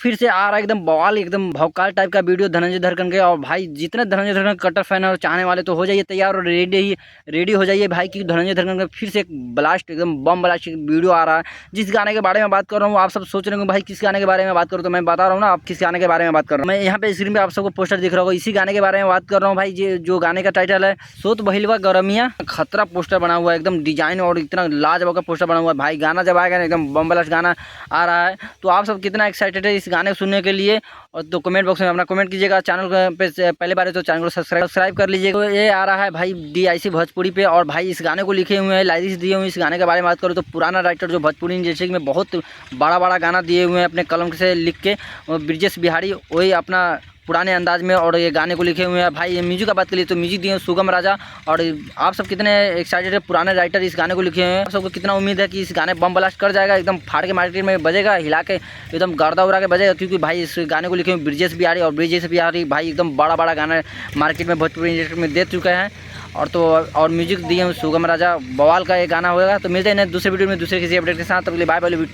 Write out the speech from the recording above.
फिर से आ रहा है एकदम बवाल एकदम भौकाल टाइप का वीडियो धनंजय धड़कन के। और भाई जितने धनंजय धड़कन कट्टर फैन और चाहने वाले तो हो जाइए तैयार और रेडी हो जाइए भाई, कि धनंजय धड़कन का फिर से एक ब्लास्ट एकदम बम ब्लास्ट वीडियो आ रहा है। जिस गाने के बारे में बात कर रहा हूँ आप सब सोच रहे होंगे भाई किस गाने के बारे में बात करूँ, तो मैं बता रहा हूँ ना आप किस गाने के बारे में बात कर रहा हूँ। मैं यहाँ पे स्क्रीन पे आप सबको पोस्टर दिख रहा होगा, इसी गाने के बारे में बात कर रहा हूँ भाई। जो गाने का टाइटल है सोत बहिलवा गरमिया। खतरा पोस्टर बना हुआ है एकदम डिजाइन और इतना लाजवाब का पोस्टर बना हुआ है भाई। गाना जब आएगा ना एकदम बम ब्लास्ट गाना आ रहा है। तो आप सब कितना एक्साइटेड है इस गाने को सुनने के लिए, और तो कमेंट बॉक्स में अपना कमेंट कीजिएगा। चैनल पे पहले बार है तो चैनल को सब्सक्राइब कर लीजिएगा। तो ये आ रहा है भाई DIC भोजपुरी पे, और भाई इस गाने को लिखे हुए हैं लाइरिक्स दिए हुए हैं। इस गाने के बारे में बात करूँ तो पुराना राइटर जो भोजपुरी इंडस्ट्री में बहुत बड़ा गाना दिए हुए हैं अपने कलम से लिख के, ब्रिजेश बिहारी, वही अपना पुराने अंदाज में और ये गाने को लिखे हुए हैं भाई। ये म्यूजिक का बात करिए तो म्यूजिक दिए सुगम राजा। और आप सब कितने एक्साइटेड है, पुराने राइटर इस गाने को लिखे हुए हैं, आप सबको कितना उम्मीद है कि इस गाने बम ब्लास्ट कर जाएगा, एकदम फाड़ के मार्केट में बजेगा, हिला के एकदम गर्दा उड़ा के बजेगा। क्योंकि भाई इस गाने को लिखे हुए ब्रिजेश बिहारी, और ब्रिजेश बिहारी भाई एकदम बड़ा गाना मार्केट में भोजपुरी इंडस्ट्री में दे चुके हैं। और म्यूजिक दिए सुगम राजा, बवाल का ये गाना होगा। तो मिलते हैं दूसरे वीडियो में दूसरे किसी अपडेट के साथ। तब के लिए बाय बाय।